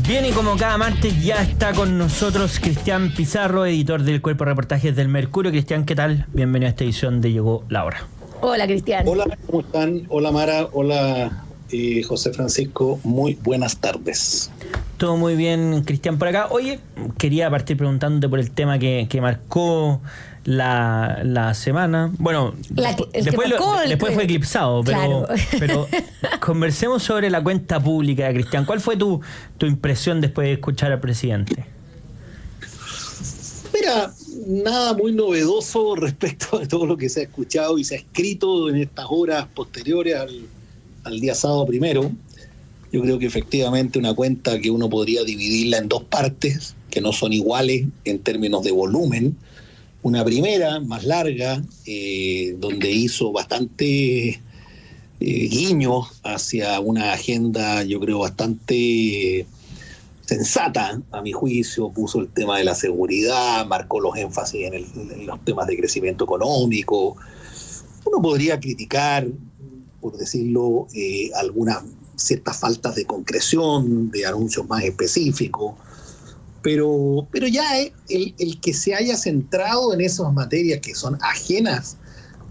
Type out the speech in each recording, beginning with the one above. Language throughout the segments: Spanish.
Bien, y como cada martes ya está con nosotros Cristian Pizarro, editor del Cuerpo de Reportajes del Mercurio. Cristian, ¿qué tal? Bienvenido a esta edición de Llegó la Hora. Hola, Cristian. Hola, ¿cómo están? Hola, Mara. Hola, José Francisco. Muy buenas tardes. Todo muy bien, Cristian, por acá. Oye, quería partir preguntándote por el tema que marcó la semana. Bueno, después fue eclipsado, pero, claro. pero conversemos sobre la cuenta pública, Cristian. ¿Cuál fue tu impresión después de escuchar al presidente? Mira, nada muy novedoso respecto a todo lo que se ha escuchado y se ha escrito en estas horas posteriores al día sábado primero. Yo creo que efectivamente una cuenta que uno podría dividirla en dos partes, que no son iguales en términos de volumen. Una primera, más larga, donde hizo bastante guiños hacia una agenda, yo creo, bastante sensata, a mi juicio. Puso el tema de la seguridad, marcó los énfasis en los temas de crecimiento económico. Uno podría criticar, por decirlo, algunas ciertas faltas de concreción, de anuncios más específicos, pero ya el que se haya centrado en esas materias que son ajenas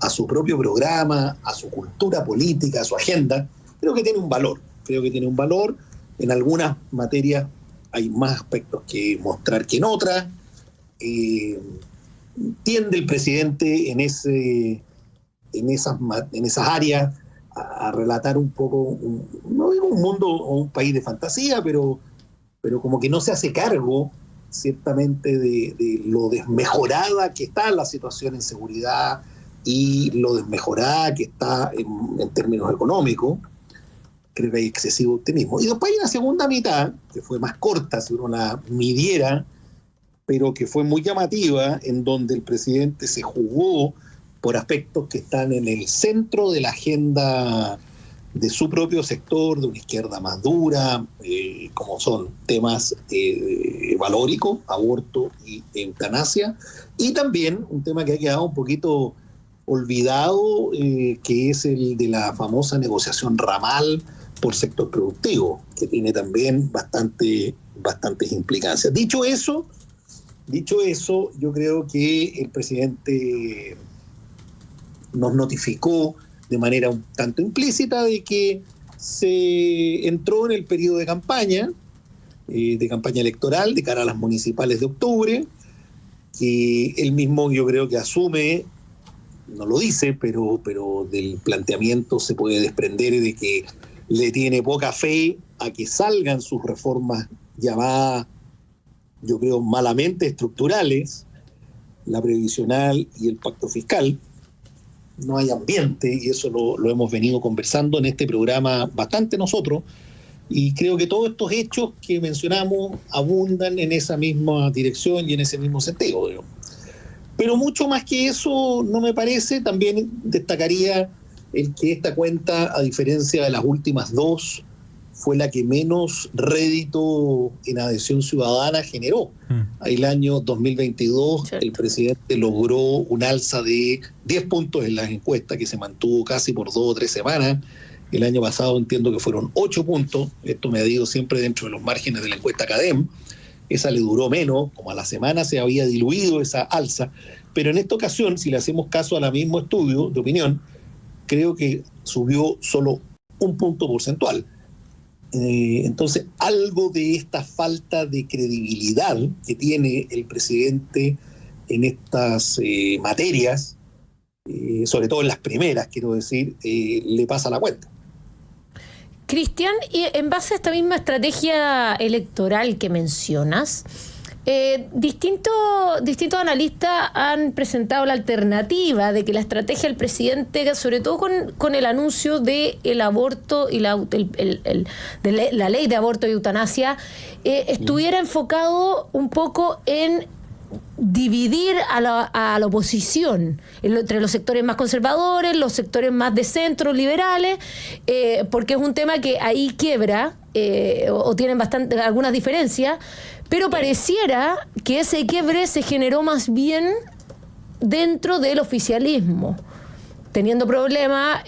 a su propio programa, a su cultura política, a su agenda, creo que tiene un valor. En algunas materias hay más aspectos que mostrar que en otras. Tiende el presidente en esas áreas a relatar un poco, no digo un mundo o un país de fantasía, pero como que no se hace cargo ciertamente de lo desmejorada que está la situación en seguridad y lo desmejorada que está en términos económicos. Creo que hay excesivo optimismo. Y después hay una segunda mitad, que fue más corta, si uno la midiera, pero que fue muy llamativa, en donde el presidente se jugó por aspectos que están en el centro de la agenda de su propio sector, de una izquierda más dura, como son temas valóricos, aborto y eutanasia, y también un tema que ha quedado un poquito olvidado, que es el de la famosa negociación ramal por sector productivo, que tiene también bastantes implicancias. Dicho eso, yo creo que el presidente nos notificó de manera un tanto implícita de que se entró en el periodo de campaña electoral de cara a las municipales de octubre, que él mismo yo creo que asume, no lo dice, pero del planteamiento se puede desprender de que le tiene poca fe a que salgan sus reformas llamadas, yo creo, malamente estructurales, la previsional y el pacto fiscal. No hay ambiente, y eso lo hemos venido conversando en este programa bastante nosotros, y creo que todos estos hechos que mencionamos abundan en esa misma dirección y en ese mismo sentido. Pero mucho más que eso no me parece. También destacaría el que esta cuenta, a diferencia de las últimas dos, fue la que menos rédito en adhesión ciudadana generó. El año 2022, ¿cierto? El presidente logró un alza de 10 puntos en las encuestas, que se mantuvo casi por 2 o 3 semanas. El año pasado entiendo que fueron 8 puntos, esto medido siempre dentro de los márgenes de la encuesta CADEM. Esa le duró menos, como a la semana se había diluido esa alza, pero en esta ocasión, si le hacemos caso al mismo estudio de opinión, creo que subió solo 1 punto porcentual. Entonces, algo de esta falta de credibilidad que tiene el presidente en estas materias, sobre todo en las primeras, quiero decir, le pasa la cuenta. Cristian, y en base a esta misma estrategia electoral que mencionas, distintos analistas han presentado la alternativa de que la estrategia del presidente, sobre todo con el anuncio del aborto y de la ley de aborto y eutanasia, estuviera enfocado un poco en dividir a la oposición entre los sectores más conservadores, los sectores más de centro, liberales, porque es un tema que ahí quiebra o tienen algunas diferencias, pero pareciera que ese quiebre se generó más bien dentro del oficialismo. teniendo problemas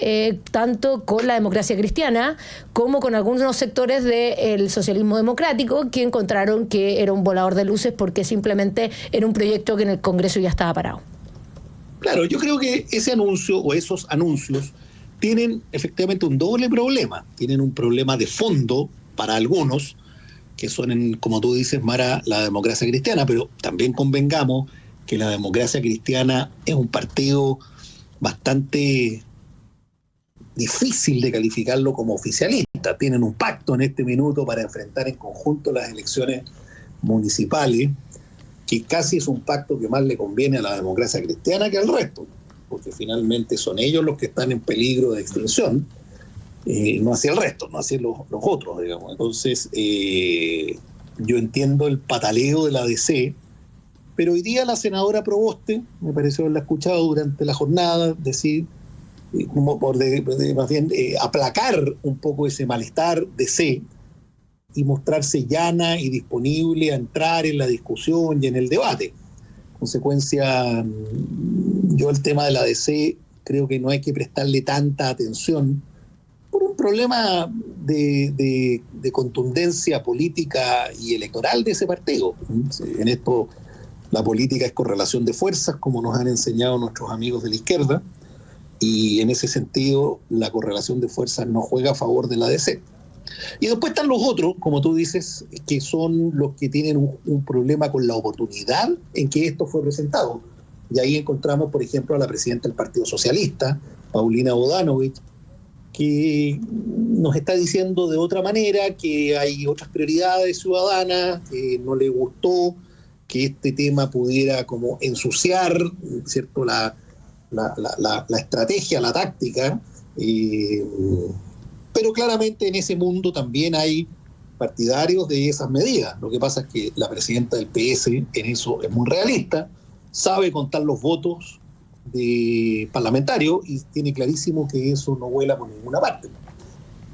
tanto con la democracia cristiana como con algunos sectores del socialismo democrático que encontraron que era un volador de luces porque simplemente era un proyecto que en el Congreso ya estaba parado. Claro, yo creo que ese anuncio o esos anuncios tienen efectivamente un doble problema. Tienen un problema de fondo para algunos, que son, como tú dices, Mara, la democracia cristiana, pero también convengamos que la democracia cristiana es un partido bastante difícil de calificarlo como oficialista. Tienen un pacto en este minuto para enfrentar en conjunto las elecciones municipales, que casi es un pacto que más le conviene a la democracia cristiana que al resto, porque finalmente son ellos los que están en peligro de extinción, no hacia el resto, no hacia los otros, digamos. Entonces, yo entiendo el pataleo de la DC, pero hoy día la senadora Proboste, me pareció haberla escuchado durante la jornada, decir, como más bien aplacar un poco ese malestar DC y mostrarse llana y disponible a entrar en la discusión y en el debate. En consecuencia, yo el tema de la DC creo que no hay que prestarle tanta atención por un problema de contundencia política y electoral de ese partido. En esto la política es correlación de fuerzas, como nos han enseñado nuestros amigos de la izquierda, y en ese sentido la correlación de fuerzas no juega a favor de la DC. Y después están los otros, como tú dices, que son los que tienen un problema con la oportunidad en que esto fue presentado. Y ahí encontramos, por ejemplo, a la presidenta del Partido Socialista, Paulina Bodanovich, que nos está diciendo de otra manera que hay otras prioridades ciudadanas, que no le gustó que este tema pudiera como ensuciar, ¿cierto?, la estrategia, la táctica, pero claramente en ese mundo también hay partidarios de esas medidas. Lo que pasa es que la presidenta del PS en eso es muy realista, sabe contar los votos de parlamentarios y tiene clarísimo que eso no vuela por ninguna parte.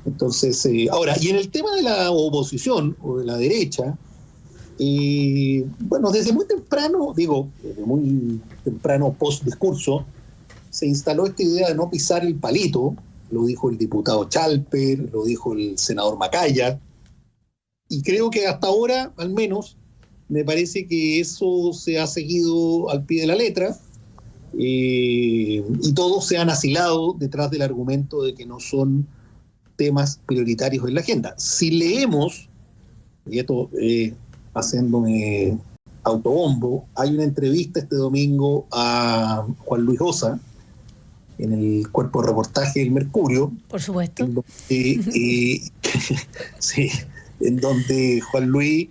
Entonces, ahora, y en el tema de la oposición o de la derecha, bueno, desde muy temprano, desde muy temprano post-discurso, se instaló esta idea de no pisar el palito. Lo dijo el diputado Chalper, lo dijo el senador Macaya, y creo que hasta ahora, al menos, me parece que eso se ha seguido al pie de la letra, y todos se han asilado detrás del argumento de que no son temas prioritarios en la agenda. Si leemos, y esto haciéndome autobombo, hay una entrevista este domingo a Juan Luis Osa en el cuerpo de reportaje del Mercurio. Por supuesto. Sí, en donde Juan Luis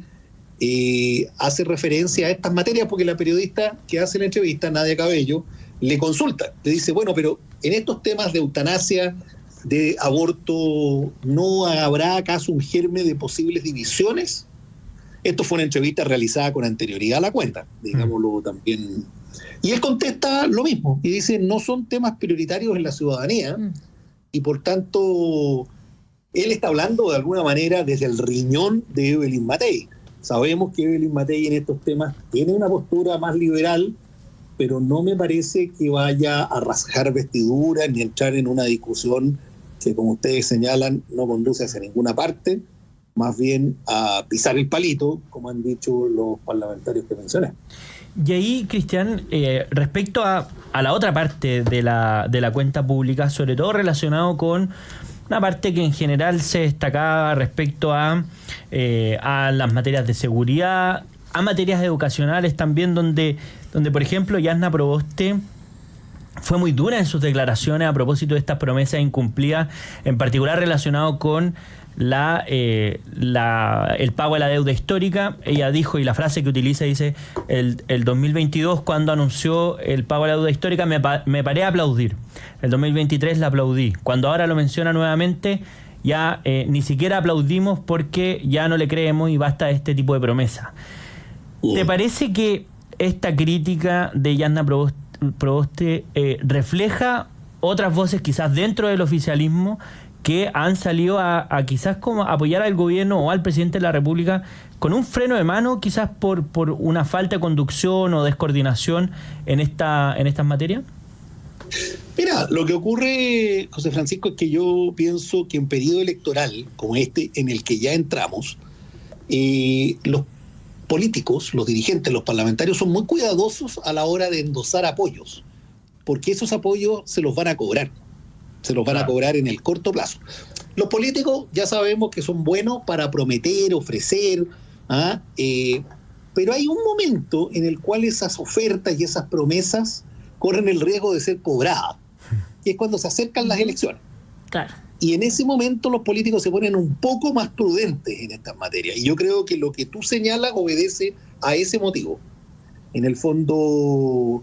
hace referencia a estas materias, porque la periodista que hace la entrevista, Nadia Cabello, le consulta, le dice, bueno, pero en estos temas de eutanasia, de aborto, ¿no habrá acaso un germen de posibles divisiones? Esto fue una entrevista realizada con anterioridad a la cuenta, digámoslo también. Y él contesta lo mismo, y dice, no son temas prioritarios en la ciudadanía, y por tanto, él está hablando de alguna manera desde el riñón de Evelyn Matei. Sabemos que Evelyn Matei en estos temas tiene una postura más liberal, pero no me parece que vaya a rasgar vestiduras ni entrar en una discusión que, como ustedes señalan, no conduce hacia ninguna parte, más bien a pisar el palito, como han dicho los parlamentarios que mencioné. Y ahí, Cristian, respecto a la otra parte de la cuenta pública, sobre todo relacionado con una parte que en general se destacaba respecto a las materias de seguridad, a materias educacionales también, donde por ejemplo, Yasna Proboste fue muy dura en sus declaraciones a propósito de estas promesas incumplidas, en particular relacionado con el pago de la deuda histórica. Ella dijo, y la frase que utiliza dice, el 2022 cuando anunció el pago de la deuda histórica me paré a aplaudir, el 2023 la aplaudí, cuando ahora lo menciona nuevamente ya ni siquiera aplaudimos porque ya no le creemos y basta este tipo de promesa. ¿Te parece que esta crítica de Yasna Proboste refleja otras voces quizás dentro del oficialismo que han salido a quizás como apoyar al gobierno o al presidente de la República con un freno de mano, quizás por una falta de conducción o descoordinación en estas materias? Mira, lo que ocurre, José Francisco, es que yo pienso que en periodo electoral como este en el que ya entramos, los políticos, los dirigentes, los parlamentarios son muy cuidadosos a la hora de endosar apoyos, porque esos apoyos se los van a cobrar, a cobrar en el corto plazo. Los políticos ya sabemos que son buenos para prometer, ofrecer, pero hay un momento en el cual esas ofertas y esas promesas corren el riesgo de ser cobradas, que es cuando se acercan las elecciones. Claro. Y en ese momento los políticos se ponen un poco más prudentes en estas materias. Y yo creo que lo que tú señalas obedece a ese motivo. En el fondo,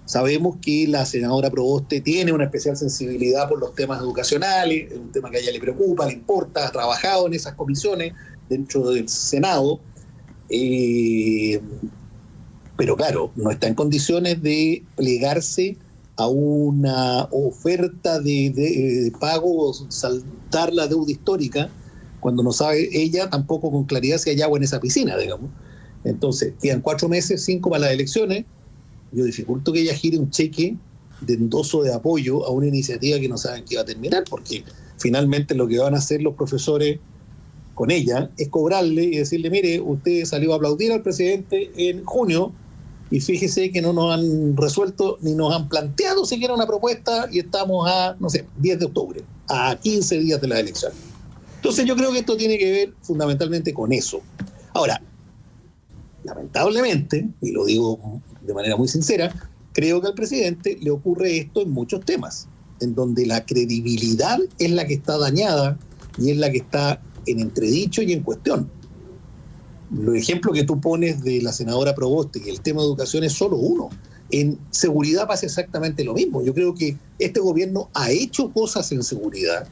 sabemos que la senadora Proboste tiene una especial sensibilidad por los temas educacionales, es un tema que a ella le preocupa, le importa, ha trabajado en esas comisiones dentro del Senado. Pero claro, no está en condiciones de plegarse a una oferta de pago o saltar la deuda histórica cuando no sabe ella tampoco con claridad si hay agua en esa piscina, digamos. Entonces, quedan 4 meses, 5 para las elecciones. Yo dificulto que ella gire un cheque de endoso de apoyo a una iniciativa que no saben que va a terminar, porque finalmente lo que van a hacer los profesores con ella es cobrarle y decirle, mire, usted salió a aplaudir al presidente en junio y fíjese que no nos han resuelto ni nos han planteado siquiera una propuesta y estamos a, 10 de octubre, a 15 días de la elección. Entonces yo creo que esto tiene que ver fundamentalmente con eso. Ahora, lamentablemente, y lo digo de manera muy sincera, creo que al presidente le ocurre esto en muchos temas, en donde la credibilidad es la que está dañada y es la que está en entredicho y en cuestión. Los ejemplos que tú pones de la senadora Proboste y el tema de educación es solo uno. En seguridad pasa exactamente lo mismo. Yo creo que este gobierno ha hecho cosas en seguridad.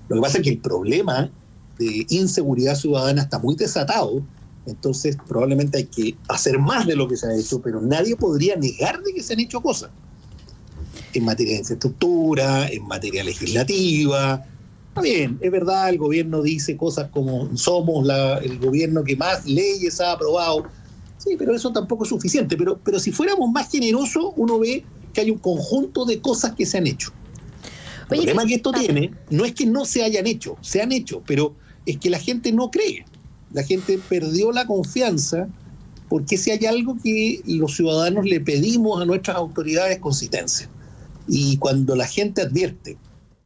Lo que pasa es que el problema de inseguridad ciudadana está muy desatado, entonces probablemente hay que hacer más de lo que se ha hecho, pero nadie podría negar de que se han hecho cosas. En materia de infraestructura, en materia legislativa. Está bien, es verdad, el gobierno dice cosas como somos el gobierno que más leyes ha aprobado. Sí, pero eso tampoco es suficiente. Pero si fuéramos más generosos, uno ve que hay un conjunto de cosas que se han hecho. El problema que esto tiene no es que no se hayan hecho, se han hecho, pero es que la gente no cree. La gente perdió la confianza porque si hay algo que los ciudadanos le pedimos a nuestras autoridades, consistencia. Y cuando la gente advierte,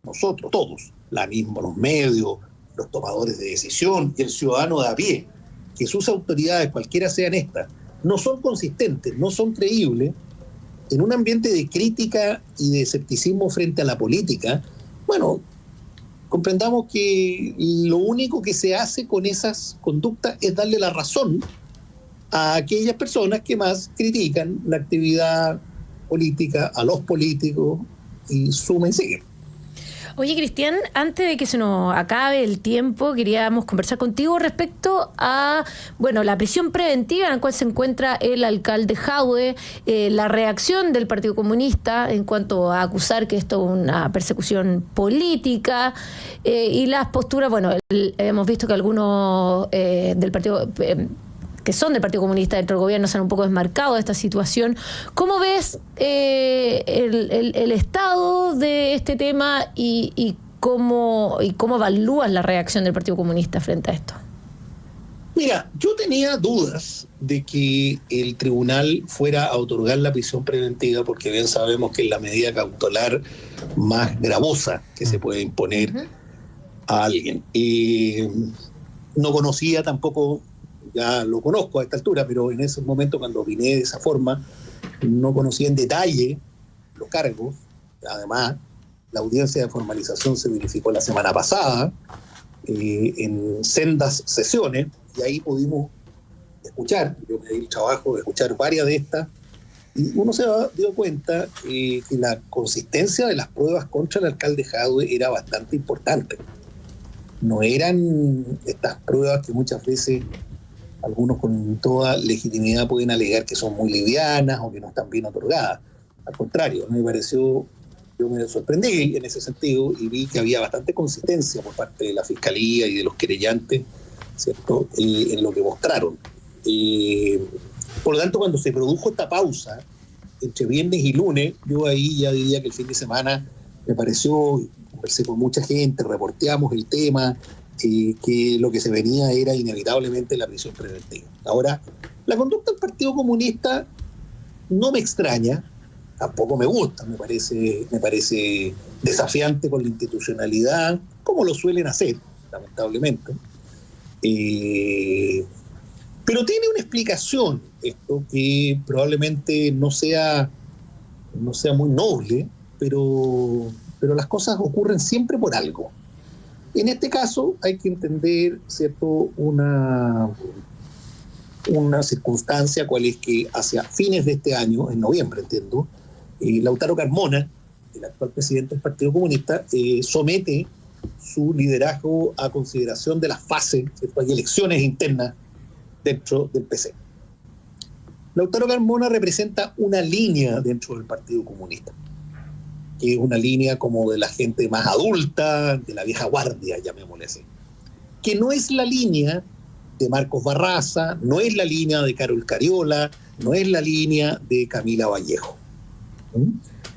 nosotros todos, los medios, los tomadores de decisión y el ciudadano de a pie, que sus autoridades, cualquiera sean estas, no son consistentes, no son creíbles, en un ambiente de crítica y de escepticismo frente a la política, bueno, comprendamos que lo único que se hace con esas conductas es darle la razón a aquellas personas que más critican la actividad política, a los políticos, y suma y sigue. Oye, Cristian, antes de que se nos acabe el tiempo, queríamos conversar contigo respecto a, la prisión preventiva en la cual se encuentra el alcalde Jadwe, la reacción del Partido Comunista en cuanto a acusar que esto es una persecución política, y las posturas, hemos visto que algunos del partido... que son del Partido Comunista dentro del gobierno se han un poco desmarcado de esta situación. ¿Cómo ves el estado de este tema y cómo evalúas la reacción del Partido Comunista frente a esto? Mira, yo tenía dudas de que el tribunal fuera a otorgar la prisión preventiva, porque bien sabemos que es la medida cautelar más gravosa que se puede imponer a alguien. No conocía tampoco, ya lo conozco a esta altura, pero en ese momento cuando opiné de esa forma, no conocía en detalle los cargos. Además, la audiencia de formalización se verificó la semana pasada, en sendas sesiones, y ahí pudimos escuchar, yo me di el trabajo de escuchar varias de estas, y uno se dio cuenta que la consistencia de las pruebas contra el alcalde Jadwe era bastante importante. No eran estas pruebas que muchas veces algunos con toda legitimidad pueden alegar que son muy livianas o que no están bien otorgadas. Al contrario, me pareció, yo me sorprendí en ese sentido y vi que había bastante consistencia por parte de la Fiscalía y de los querellantes, ¿cierto?, en lo que mostraron. Por lo tanto, cuando se produjo esta pausa entre viernes y lunes, yo ahí ya diría que el fin de semana me pareció, conversé con mucha gente, reporteamos el tema, que lo que se venía era inevitablemente la prisión preventiva. Ahora, la conducta del Partido Comunista no me extraña, tampoco me gusta, me parece desafiante con la institucionalidad, como lo suelen hacer, lamentablemente. Pero tiene una explicación esto que probablemente no sea muy noble, pero las cosas ocurren siempre por algo. En este caso hay que entender, ¿cierto?, una circunstancia, cual es que hacia fines de este año, en noviembre entiendo, Lautaro Carmona, el actual presidente del Partido Comunista, somete su liderazgo a consideración de las fases, ¿cierto? Hay elecciones internas dentro del PC. Lautaro Carmona representa una línea dentro del Partido Comunista, que es una línea como de la gente más adulta, de la vieja guardia, llamémosle así, que no es la línea de Marcos Barraza, no es la línea de Carol Cariola, no es la línea de Camila Vallejo.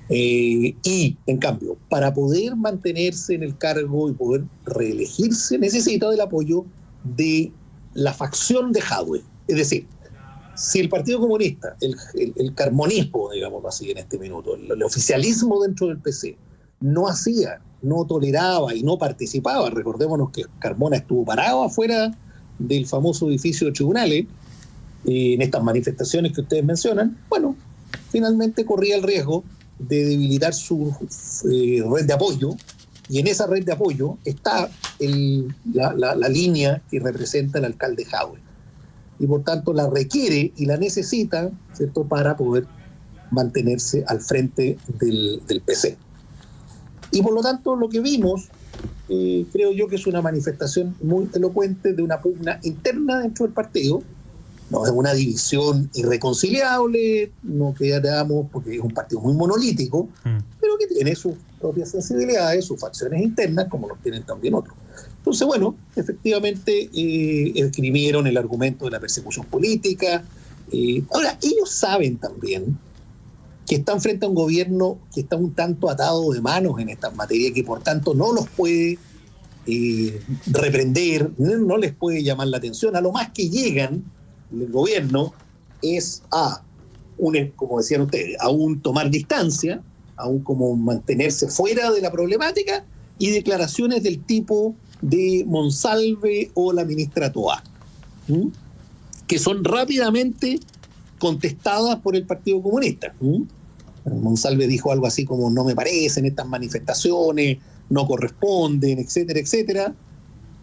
Y, en cambio, para poder mantenerse en el cargo y poder reelegirse, necesita del apoyo de la facción de Jadwe. Es decir, si el Partido Comunista, el carmonismo, digamos así en este minuto, el oficialismo dentro del PC, no toleraba y no participaba, recordémonos que Carmona estuvo parado afuera del famoso edificio de tribunales, en estas manifestaciones que ustedes mencionan, bueno, finalmente corría el riesgo de debilitar su red de apoyo, y en esa red de apoyo está la línea que representa el alcalde Jadwe. Y por tanto la requiere y la necesita, ¿cierto?, para poder mantenerse al frente del PC. Y por lo tanto lo que vimos, creo yo que es una manifestación muy elocuente de una pugna interna dentro del partido. No es una división irreconciliable, no quedamos, porque es un partido muy monolítico, pero que tiene sus propias sensibilidades, sus facciones internas, como los tienen también otros. Entonces, bueno, efectivamente escribieron el argumento de la persecución política. Ahora, ellos saben también que están frente a un gobierno que está un tanto atado de manos en esta materia, que por tanto no los puede reprender, no les puede llamar la atención. A lo más que llegan el gobierno es como decían ustedes, a un tomar distancia, a un como mantenerse fuera de la problemática, y declaraciones del tipo de Monsalve o la ministra Toá, que son rápidamente contestadas por el Partido Comunista. Monsalve dijo algo así como: no me parecen estas manifestaciones, no corresponden, etcétera, etcétera.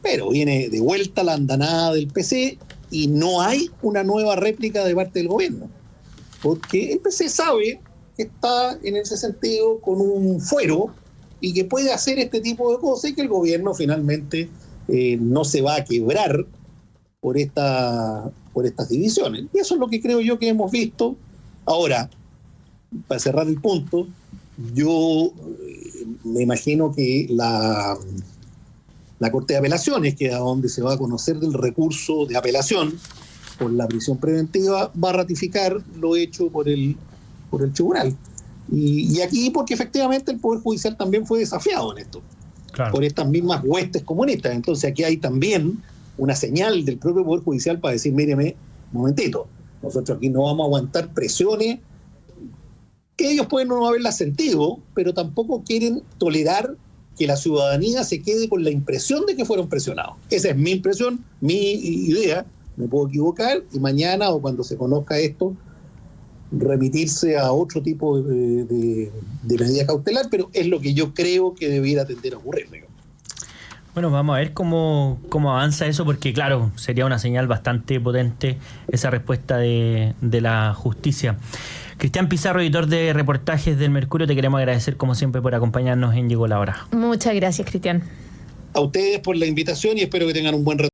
Pero viene de vuelta la andanada del PC y no hay una nueva réplica de parte del gobierno, porque el PC sabe que está en ese sentido con un fuero y que puede hacer este tipo de cosas, y que el gobierno finalmente no se va a quebrar por estas divisiones. Y eso es lo que creo yo que hemos visto. Ahora, para cerrar el punto, yo me imagino que la Corte de Apelaciones, que es a donde se va a conocer del recurso de apelación por la prisión preventiva, va a ratificar lo hecho por el tribunal. Y aquí, porque efectivamente el Poder Judicial también fue desafiado en esto, claro, por estas mismas huestes comunistas. Entonces aquí hay también una señal del propio Poder Judicial para decir: míreme, un momentito, nosotros aquí no vamos a aguantar presiones que ellos pueden no haberlas sentido, pero tampoco quieren tolerar que la ciudadanía se quede con la impresión de que fueron presionados. Esa es mi impresión, mi idea. Me puedo equivocar, y mañana o cuando se conozca esto, remitirse a otro tipo de medida cautelar, pero es lo que yo creo que debiera tender a ocurrir. Bueno, vamos a ver cómo avanza eso, porque claro, sería una señal bastante potente esa respuesta de la justicia. Cristian Pizarro, editor de reportajes del Mercurio, te queremos agradecer como siempre por acompañarnos en Llegó la Hora. Muchas gracias, Cristian. A ustedes por la invitación y espero que tengan un buen retorno.